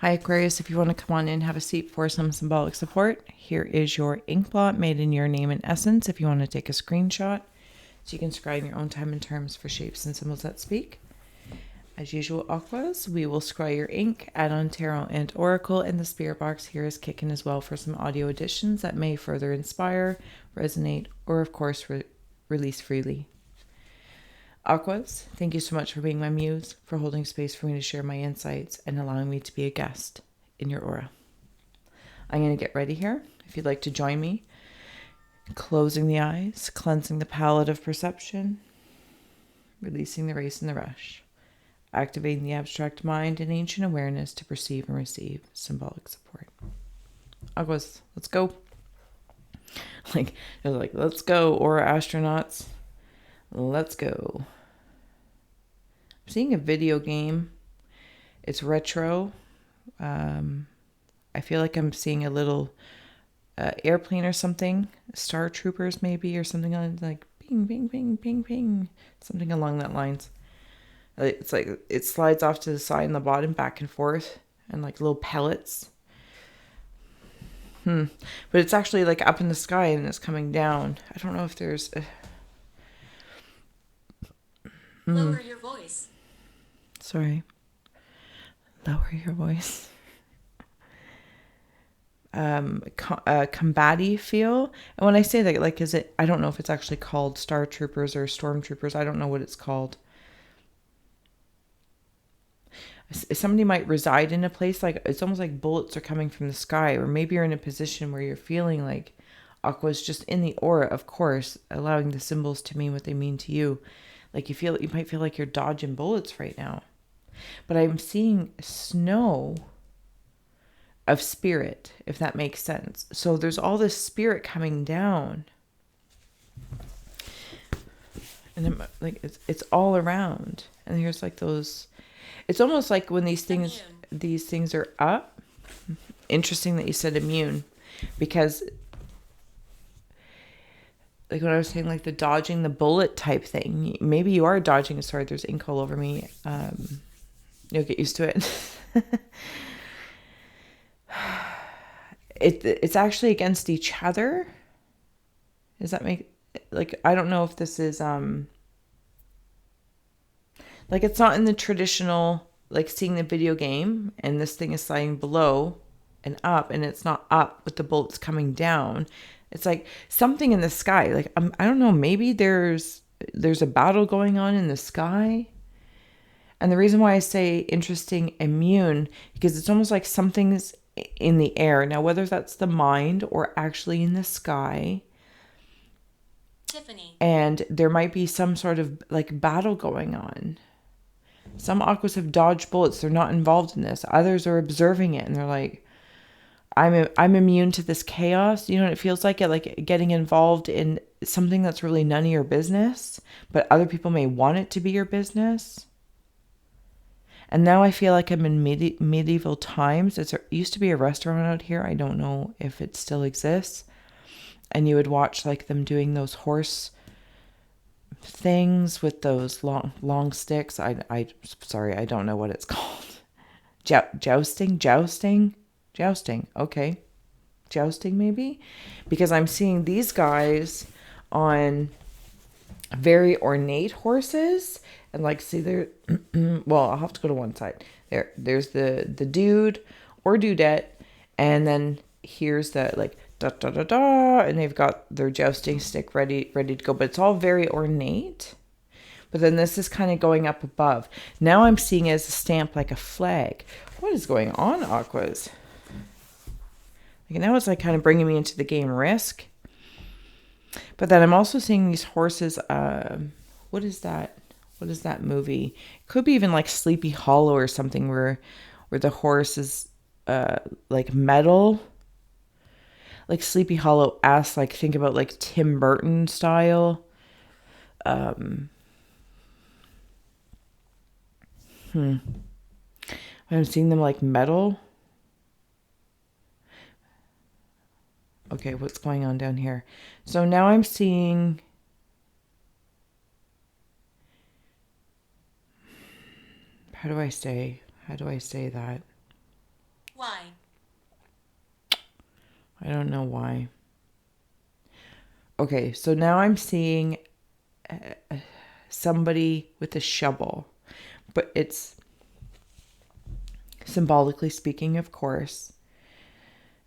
Hi Aquarius, if you want to come on in, have a seat for some symbolic support. Here is your ink blot made in your name and essence if you want to take a screenshot. So you can scry in your own time and terms for shapes and symbols that speak. As usual, Aquas, we will scry your ink, add on tarot and oracle, and the spirit box here is kicking as well for some audio additions that may further inspire, resonate, or of course release freely. Aquas, thank you so much for being my muse, for holding space for me to share my insights, and allowing me to be a guest in your aura. I'm going to get ready here. If you'd like to join me, closing the eyes, cleansing the palette of perception, releasing the race and the rush, activating the abstract mind and ancient awareness to perceive and receive symbolic support. Aquas, let's go. Let's go, aura astronauts. Let's go. I'm seeing a video game. It's retro. I feel like I'm seeing a little airplane or something. Star Troopers maybe, or something like ping, ping, ping, ping, ping. Something along that lines. It's like it slides off to the side and the bottom, back and forth, and like little pellets. But it's actually like up in the sky and it's coming down. I don't know if there's... Lower your voice. Sorry. Lower your voice. Combative feel. And when I say that, like, is it... I don't know if it's actually called Star Troopers or Stormtroopers. I don't know what it's called. Somebody might reside in a place like... It's almost like bullets are coming from the sky. Or maybe you're in a position where you're feeling like Aqua's just in the aura, of course, allowing the symbols to mean what they mean to you. Like you might feel like you're dodging bullets right now. But I'm seeing snow of spirit, if that makes sense. So there's all this spirit coming down. And it's all around. And here's like those... It's almost like when these things are up. Interesting that you said immune. Because... like when I was saying, like the dodging the bullet type thing, maybe you are dodging. Sorry, there's ink all over me. You'll get used to it. It's actually against each other. Does that make... like, I don't know if this is like, it's not in the traditional, like seeing the video game and this thing is sliding below and up, and it's not up with the bullets coming down. It's like something in the sky. Like, I don't know, maybe there's a battle going on in the sky. And the reason why I say interesting, immune, because it's almost like something's in the air. Now, whether that's the mind or actually in the sky. Tiffany. And there might be some sort of like battle going on. Some Aquas have dodged bullets. They're not involved in this. Others are observing it and they're like, I'm immune to this chaos. You know what it feels like? Like getting involved in something that's really none of your business, but other people may want it to be your business. And now I feel like I'm in medieval times. There used to be a restaurant out here. I don't know if it still exists. And you would watch like them doing those horse things with those long sticks. Sorry, I don't know what it's called. Jousting. Okay. Jousting maybe, because I'm seeing these guys on very ornate horses, and like, see there, well, I'll have to go to one side. There's the dude or dudette, and then here's the like da da da da, and they've got their jousting stick ready to go, but it's all very ornate. But then this is kind of going up above. Now I'm seeing it as a stamp, like a flag. What is going on, Aquas? Like, now it's like kind of bringing me into the game Risk. But then I'm also seeing these horses. What is that? What is that movie? It could be even like Sleepy Hollow or something where the horse is like metal. Like Sleepy Hollow-esque, like think about like Tim Burton style. I'm seeing them like metal. Okay, what's going on down here? So now I'm seeing... How do I say that? Why? I don't know why. Okay, so now I'm seeing somebody with a shovel, but it's symbolically speaking, of course.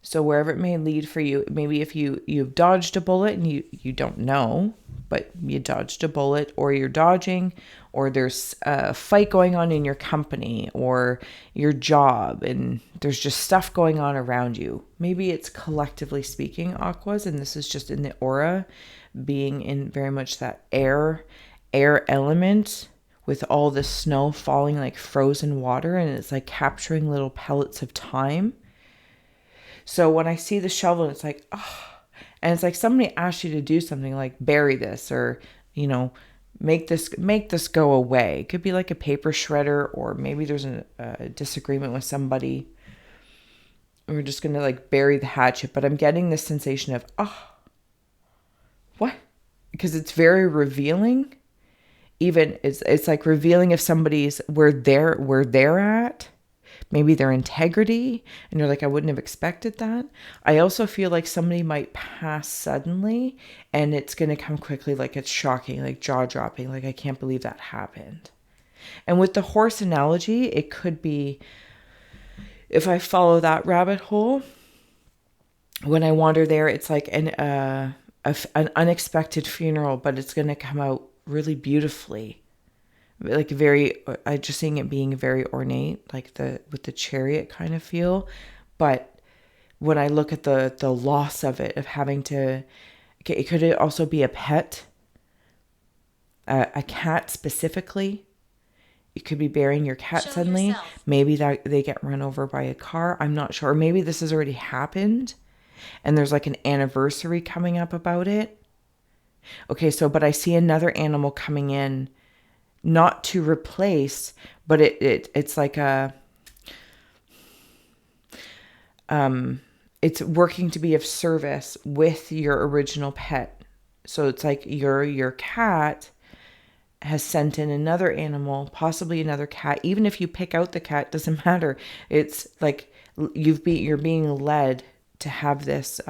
So wherever it may lead for you, maybe if you've dodged a bullet and you don't know, but you dodged a bullet, or you're dodging, or there's a fight going on in your company or your job, and there's just stuff going on around you. Maybe it's collectively speaking, Aquas, and this is just in the aura, being in very much that air element, with all the snow falling like frozen water, and it's like capturing little pellets of time. So when I see the shovel, it's like, oh, and it's like somebody asked you to do something like bury this, or, make this go away. It could be like a paper shredder, or maybe there's a disagreement with somebody. We're just going to like bury the hatchet. But I'm getting this sensation of, oh, what? Because it's very revealing. Even it's like revealing if somebody's where they're at. Maybe their integrity, and you're like, I wouldn't have expected that. I also feel like somebody might pass suddenly, and it's going to come quickly, like it's shocking, like jaw-dropping, like I can't believe that happened. And with the horse analogy, it could be, if I follow that rabbit hole, when I wander there, it's like an unexpected funeral, but it's going to come out really beautifully. Like I just seeing it being very ornate, like with the chariot kind of feel. But when I look at the loss of it, of having to, it could also be a pet, a cat specifically. You could be burying your cat suddenly. Yourself. Maybe that they get run over by a car. I'm not sure. Or maybe this has already happened, and there's like an anniversary coming up about it. Okay, but I see another animal coming in. Not to replace, but it's like it's working to be of service with your original pet. So it's like your cat has sent in another animal, possibly another cat. Even if you pick out the cat, doesn't matter. It's like you're being led to have this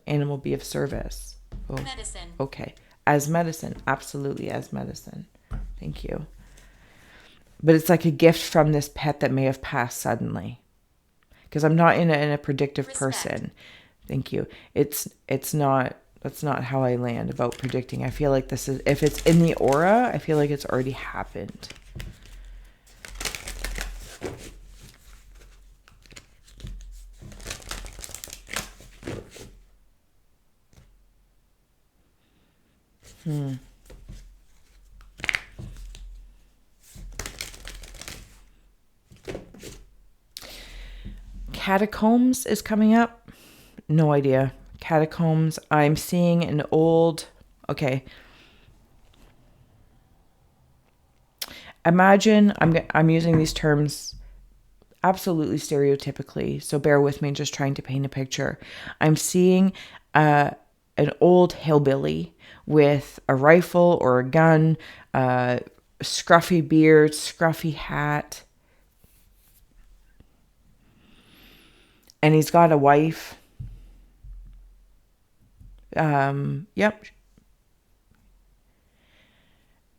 animal be of service. Oh, Medicine. okay, as medicine, absolutely as medicine. Thank you. But it's like a gift from this pet that may have passed suddenly. Because I'm not in a predictive person. Thank you. It's not, that's not how I land about predicting. I feel like this is, if it's in the aura, I feel like it's already happened. Catacombs is coming up. No idea. Catacombs. I'm seeing an old... Okay. Imagine, I'm using these terms absolutely stereotypically, so bear with me, just trying to paint a picture. I'm seeing an old hillbilly with a rifle or a gun, scruffy beard, scruffy hat. And he's got a wife. Yep.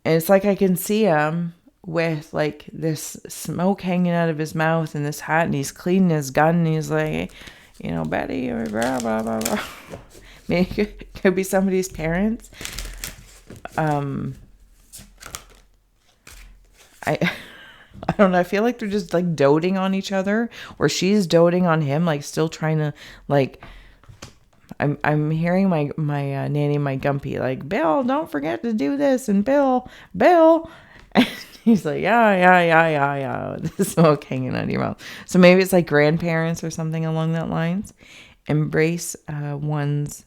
And it's like I can see him with like this smoke hanging out of his mouth and this hat, and he's cleaning his gun, and he's like, Betty, or blah, blah, blah, blah. Maybe it could be somebody's parents. I don't know. I feel like they're just like doting on each other, or she's doting on him, like still trying to like. I'm hearing my nanny, my gumpy, like, Bill, don't forget to do this, and Bill, and he's like, yeah. The smoke hanging out of your mouth. So maybe it's like grandparents or something along that lines. Embrace oneness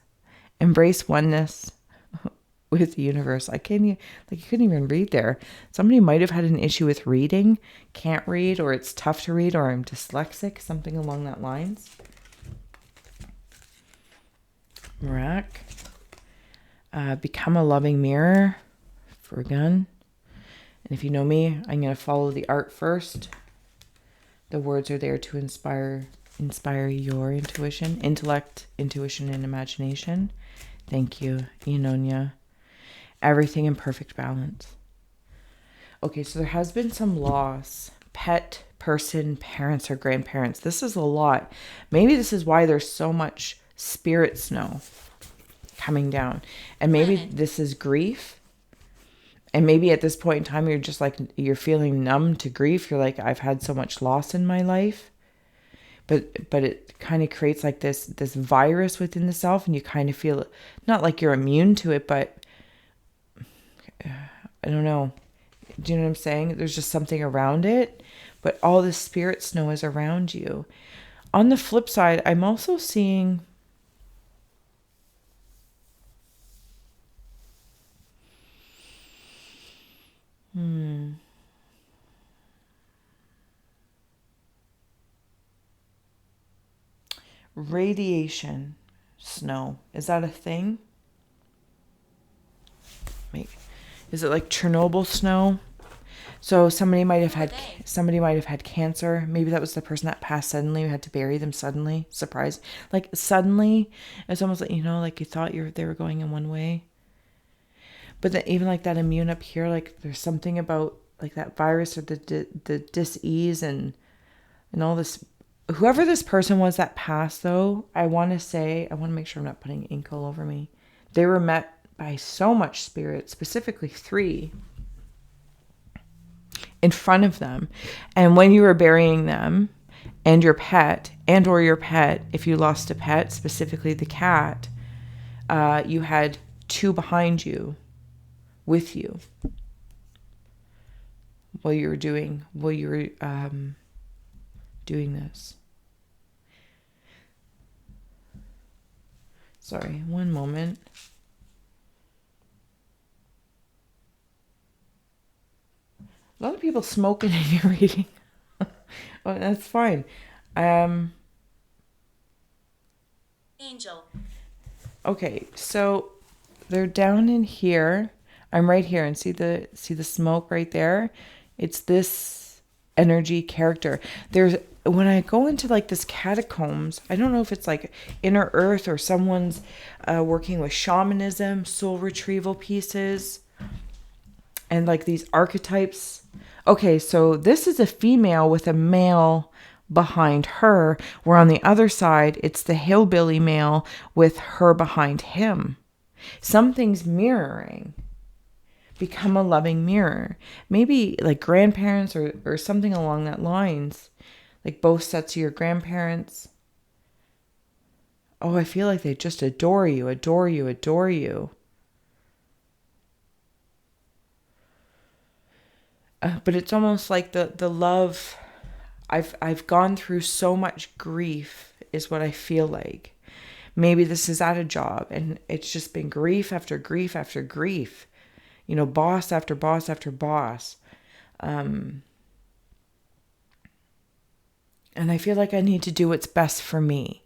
with the universe. You couldn't even read there. Somebody might have had an issue with reading, can't read, or it's tough to read, or I'm dyslexic, something along that lines. Rack. Become a loving mirror for a gun. And if you know me, I'm going to follow the art first. The words are there to inspire inspire your intuition, intellect, intuition, and imagination. Thank you, Enonia. Everything in perfect balance. Okay, so there has been some loss. Pet, person, parents, or grandparents. This is a lot. Maybe this is why there's so much spirit snow coming down. And maybe this is grief. And maybe at this point in time, you're just like, you're feeling numb to grief. You're like, I've had so much loss in my life. But it kind of creates like this virus within the self. And you kind of feel, not like you're immune to it, but I don't know. Do you know what I'm saying? There's just something around it. But all the spirit snow is around you. On the flip side, I'm also seeing radiation snow. Is that a thing? Is it like Chernobyl snow? So somebody might have had cancer. Maybe that was the person that passed suddenly. We had to bury them suddenly. Surprise. Like suddenly, it's almost like, like you thought they were going in one way. But then even like that immune up here, like there's something about like that virus or the dis-ease and all this. Whoever this person was that passed, though, I want to make sure I'm not putting ink all over me. They were met by so much spirit, specifically 3 in front of them. And when you were burying them and your pet, if you lost a pet, specifically the cat, you had 2 behind you with you while you were doing this. Sorry, one moment. A lot of people smoking in your reading. Well, that's fine. Angel. Okay, so they're down in here. I'm right here, and see the smoke right there? It's this energy character. When I go into like this catacombs, I don't know if it's like inner earth or someone's working with shamanism, soul retrieval pieces, and like these archetypes. Okay, so this is a female with a male behind her, where on the other side, it's the hillbilly male with her behind him. Something's mirroring. Become a loving mirror. Maybe like grandparents or something along that lines. Like both sets of your grandparents. Oh, I feel like they just adore you, adore you, adore you. But it's almost like the love. I've gone through so much grief is what I feel like. Maybe this is at a job and it's just been grief after grief after grief. Boss after boss after boss. And I feel like I need to do what's best for me.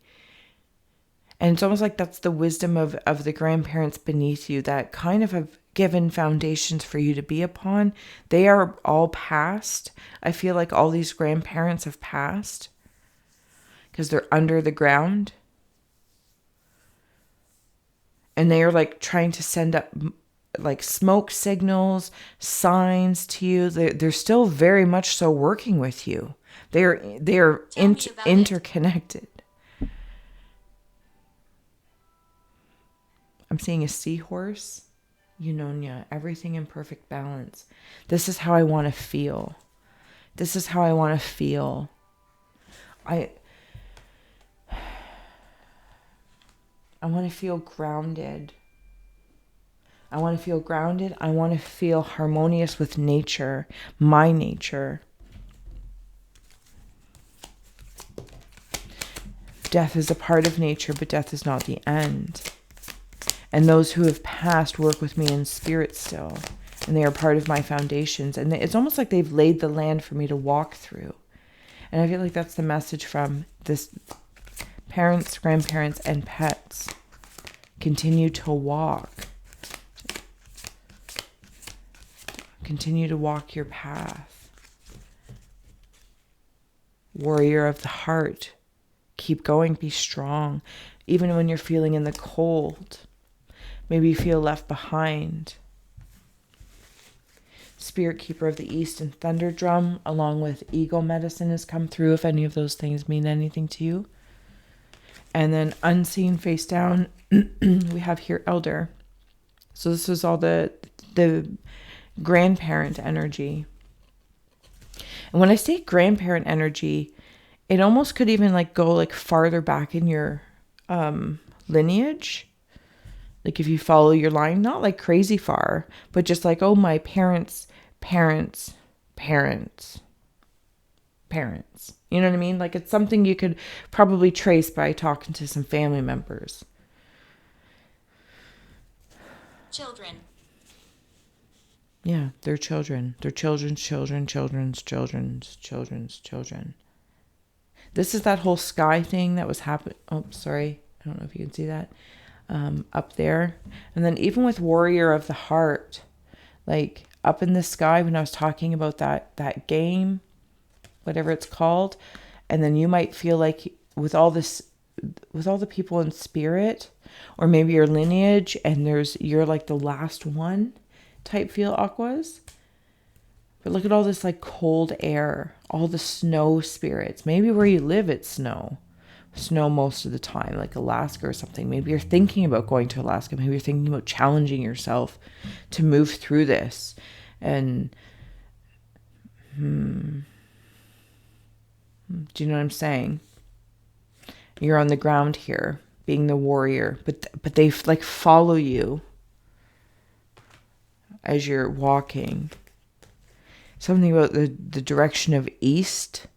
And it's almost like that's the wisdom of the grandparents beneath you that kind of have given foundations for you to be upon. They are all past. I feel like all these grandparents have passed because they're under the ground. And they are like trying to send up like smoke signals, signs to you. They're still very much so working with you. They are interconnected. I'm seeing a seahorse. Eunonia, everything in perfect balance. This is how I want to feel. This is how I want to feel. I want to feel grounded. I want to feel grounded. I want to feel harmonious with nature, my nature. Death is a part of nature, but death is not the end. And those who have passed work with me in spirit still. And they are part of my foundations. And it's almost like they've laid the land for me to walk through. And I feel like that's the message from this parents, grandparents, and pets. Continue to walk. Continue to walk your path. Warrior of the heart. keep going, be strong. Even when you're feeling in the cold, maybe you feel left behind. Spirit Keeper of the East and Thunder Drum, along with Eagle Medicine, has come through, if any of those things mean anything to you. And then Unseen face down, we have here Elder. So this is all the grandparent energy. And when I say grandparent energy, it almost could even like go like farther back in your lineage. Like if you follow your line, not like crazy far, but just like, oh, my parents. You know what I mean? Like it's something you could probably trace by talking to some family members. Children. Yeah, they're children. They're children's children. This is that whole sky thing that was happening. Oh, sorry. I don't know if you can see that up there. And then even with Warrior of the Heart, like up in the sky when I was talking about that game, whatever it's called, and then you might feel like with all the people in spirit, or maybe your lineage, and you're like the last one type feel, Aquas. But look at all this like cold air, all the snow spirits. Maybe where you live it's snow most of the time, like Alaska or something. Maybe you're thinking about going to Alaska. Maybe you're thinking about challenging yourself to move through this. And do you know what I'm saying? You're on the ground here, being the warrior, but they like follow you as you're walking. Something about the direction of east.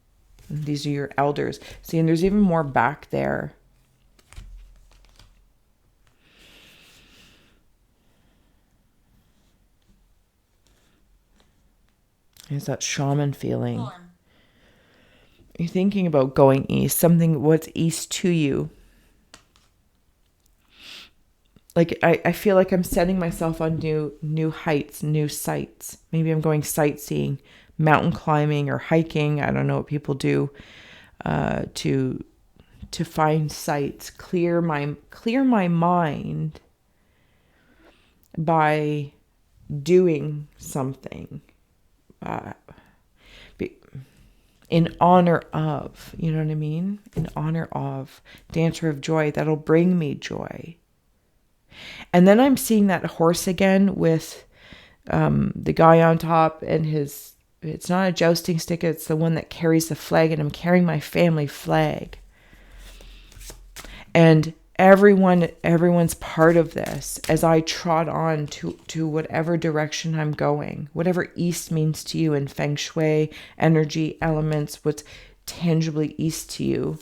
These are your elders. See, and there's even more back there. There's that shaman feeling. Form. You're thinking about going east. Something, what's east to you? Like, I feel like I'm setting myself on new heights, new sights. Maybe I'm going sightseeing, mountain climbing, or hiking. I don't know what people do to find sights, clear my mind by doing something in honor of, you know what I mean? In honor of Dancer of Joy, that'll bring me joy. And then I'm seeing that horse again with the guy on top and it's not a jousting stick, it's the one that carries the flag, and I'm carrying my family flag. And everyone's part of this as I trot on to whatever direction I'm going, whatever east means to you in Feng Shui, energy, elements, what's tangibly east to you.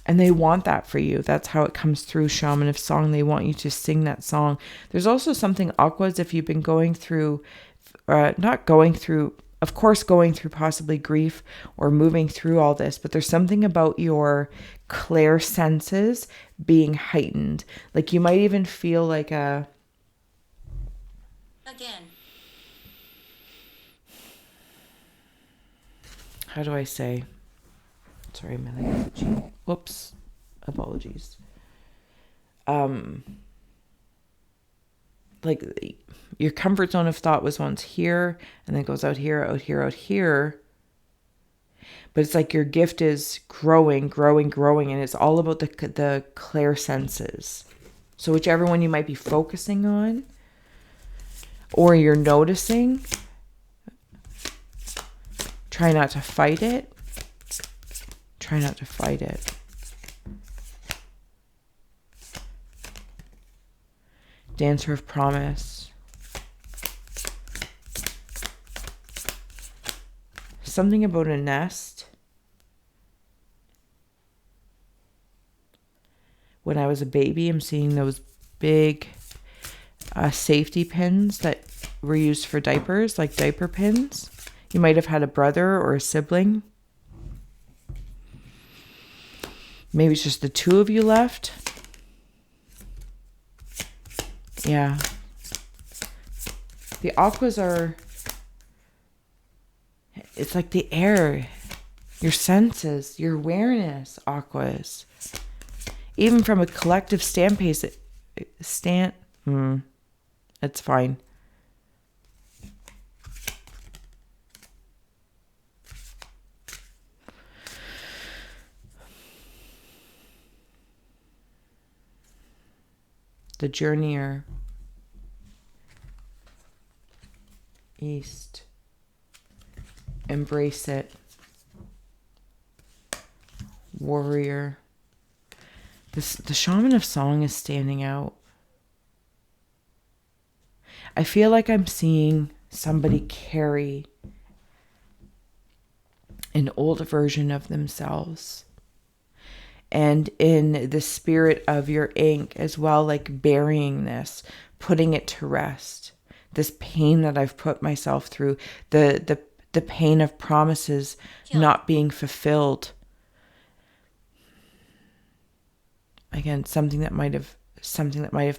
And they want that for you. That's how it comes through, Shaman of Song. They want you to sing that song. There's also something, Aquas, if you've been going through, going through possibly grief or moving through all this, but there's something about your clair senses being heightened. Like you might even feel like Again. how do I say? Sorry, my leg is itchy. Whoops. Apologies. Like your comfort zone of thought was once here, and then it goes out here, out here, out here. But it's like your gift is growing, and it's all about the clair senses. So whichever one you might be focusing on, or you're noticing, try not to fight it. Try not to fight it. Dancer of Promise. Something about a nest. When I was a baby, I'm seeing those big safety pins that were used for diapers, like diaper pins. You might have had a brother or a sibling. Maybe it's just the two of you left. Yeah. The Aquas are... it's like the air, your senses, your awareness, Aquas. Even from a collective it's fine. The journeyer. East. Embrace it. Warrior. The shaman of song is standing out. I feel like I'm seeing somebody carry an old version of themselves. And in the spirit of your ink as well, like burying this, putting it to rest. This pain that I've put myself through, the pain of promises not being fulfilled. Again, something that might have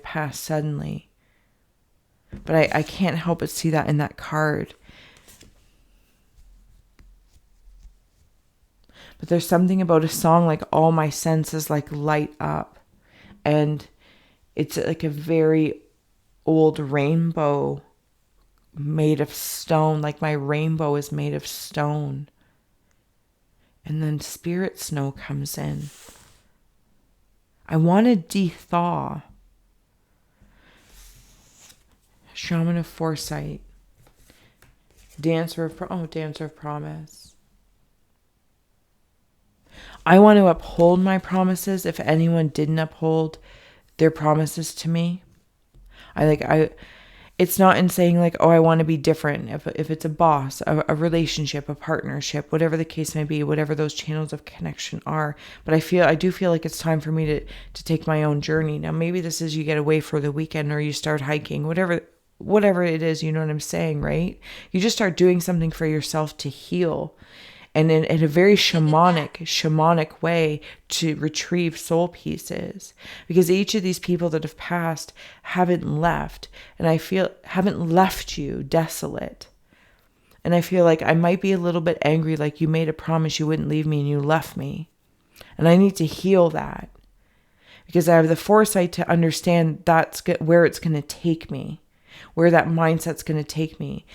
passed suddenly. But I can't help but see that in that card. But there's something about a song like all my senses like light up. And it's like a very old rainbow made of stone. Like my rainbow is made of stone. And then spirit snow comes in. I want to de-thaw. Shaman of foresight. Dancer of promise. I want to uphold my promises if anyone didn't uphold their promises to me. It's not in saying like, oh, I want to be different. If it's a boss, a relationship, a partnership, whatever the case may be, whatever those channels of connection are. But I do feel like it's time for me to take my own journey. Now, maybe this is you get away for the weekend or you start hiking, whatever it is, you know what I'm saying, right? You just start doing something for yourself to heal. And in a very shamanic way to retrieve soul pieces. Because each of these people that have passed haven't left. And I feel haven't left you desolate. And I feel like I might be a little bit angry, like you made a promise you wouldn't leave me and you left me. And I need to heal that. Because I have the foresight to understand that's where it's going to take me. Where that mindset's going to take me.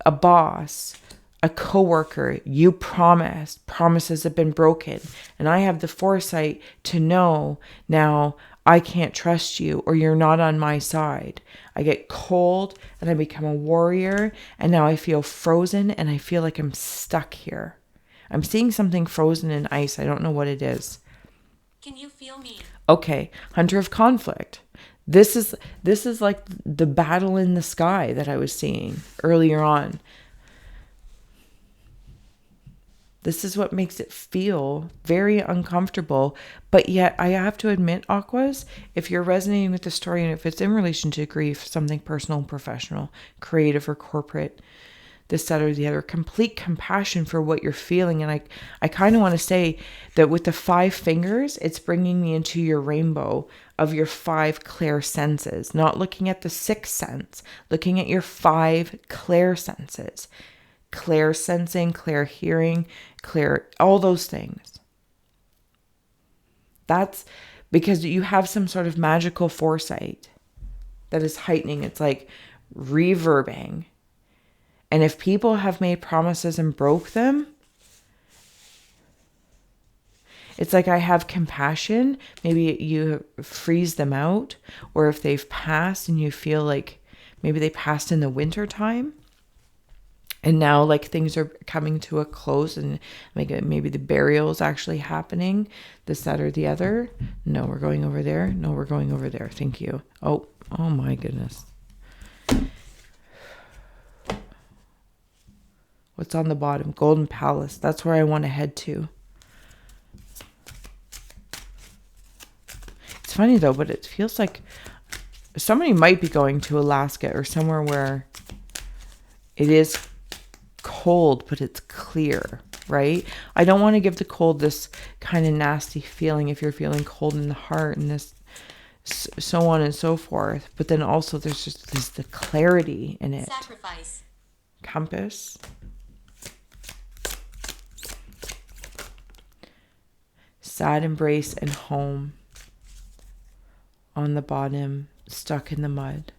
A boss, a coworker, you promises have been broken. And I have the foresight to know now I can't trust you or you're not on my side. I get cold and I become a warrior and now I feel frozen and I feel like I'm stuck here. I'm seeing something frozen in ice. I don't know what it is. Can you feel me? Okay, Hunter of Conflict. This is like the battle in the sky that I was seeing earlier on. This is what makes it feel very uncomfortable. But yet I have to admit, Aquas, if you're resonating with the story and if it's in relation to grief, something personal and professional, creative or corporate, this, that, or the other, complete compassion for what you're feeling. And I kind of want to say that with the 5 fingers, it's bringing me into your rainbow of your 5 clair senses, not looking at the 6th sense, looking at your 5 clair senses. Clair sensing, clair hearing, clair, all those things. That's because you have some sort of magical foresight that is heightening. It's like reverbing. And if people have made promises and broke them, it's like I have compassion. Maybe you freeze them out. Or if they've passed and you feel like maybe they passed in the winter time. And now like things are coming to a close and like maybe the burial is actually happening. This, that, or the other. No, we're going over there. No, we're going over there. Thank you. Oh my goodness. What's on the bottom? Golden Palace. That's where I want to head to. It's funny though, but it feels like somebody might be going to Alaska or somewhere where it is cold, but it's clear, right? I don't want to give the cold this kind of nasty feeling if you're feeling cold in the heart and this so on and so forth. But then also there's the clarity in it. Sacrifice. Compass. sad embrace and home on the bottom, stuck in the mud.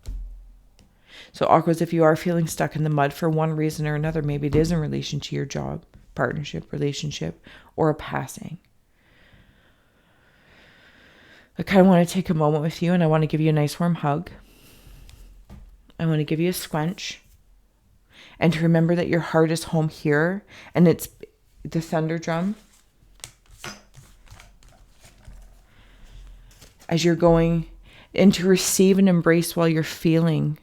So Aquas, if you are feeling stuck in the mud for one reason or another, maybe it is in relation to your job, partnership, relationship, or a passing. I kind of want to take a moment with you, and I want to give you a nice warm hug. I want to give you a squench. And to remember that your heart is home here, and it's the thunder drum. As you're going in to receive and embrace while you're feeling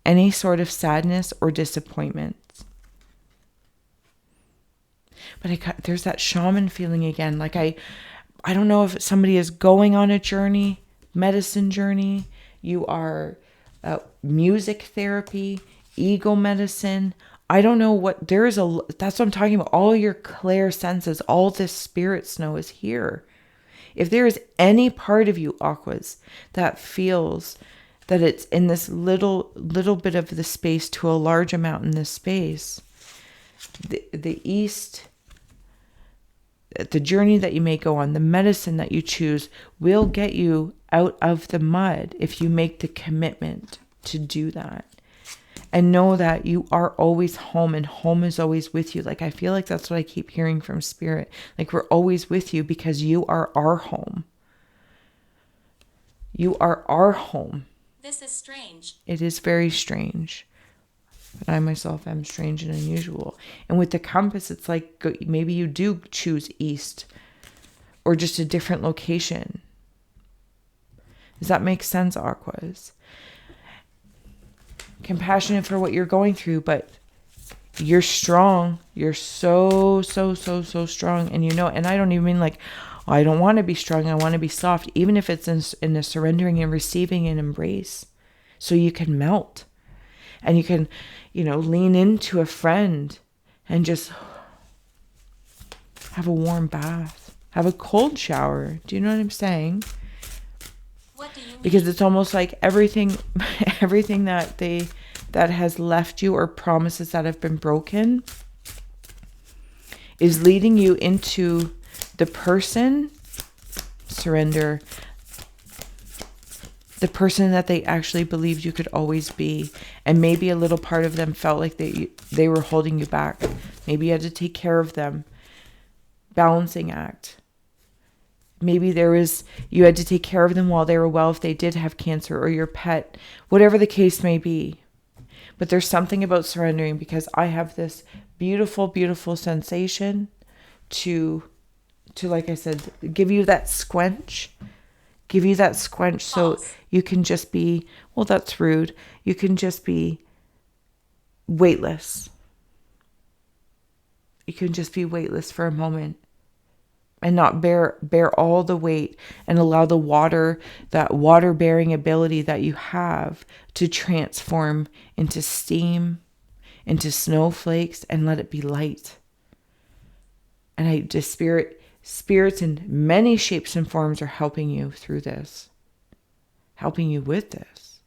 any sort of sadness or disappointment. But there's that shaman feeling again. Like I don't know if somebody is going on a journey, medicine journey. You are music therapy, ego medicine. I don't know what that's what I'm talking about. All your clair senses, all this spirit snow is here. If there is any part of you, Aquas, that feels that it's in this little bit of the space to a large amount in this space, the east, the journey that you may go on, the medicine that you choose will get you out of the mud if you make the commitment to do that. And know that you are always home, and home is always with you. Like, I feel like that's what I keep hearing from Spirit. Like, we're always with you because you are our home. You are our home. This is strange. It is very strange. But I myself am strange and unusual. And with the compass, it's like maybe you do choose east or just a different location. Does that make sense, Aquas? Compassionate for what you're going through, but you're strong. You're so strong. And and I don't even mean like, I don't want to be strong. I want to be soft, even if it's in a surrendering and receiving and embrace. So you can melt and you can, lean into a friend and just have a warm bath, have a cold shower. Do you know what I'm saying? What do you mean? Because it's almost like everything that has left you, or promises that have been broken, is leading you into the person, surrender, the person that they actually believed you could always be. And maybe a little part of them felt like they were holding you back. Maybe you had to take care of them. Balancing act. Maybe you had to take care of them while they were well if they did have cancer, or your pet, whatever the case may be. But there's something about surrendering, because I have this beautiful, beautiful sensation to, like I said, give you that squench. So you can just be, well, that's rude. You can just be weightless. You can just be weightless for a moment and not bear all the weight, and allow the water, that water bearing ability that you have, to transform into steam, into snowflakes, and let it be light. And spirits in many shapes and forms are helping you through this, helping you with this,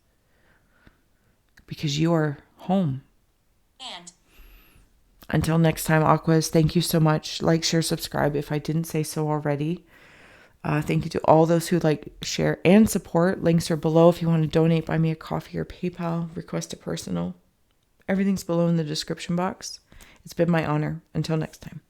because you are home. And until next time, Aquas, thank you so much. Like, share, subscribe if I didn't say so already. Thank you to all those who like, share, and support. Links are below if you want to donate, buy me a coffee or PayPal, request a personal. Everything's below in the description box. It's been my honor. Until next time.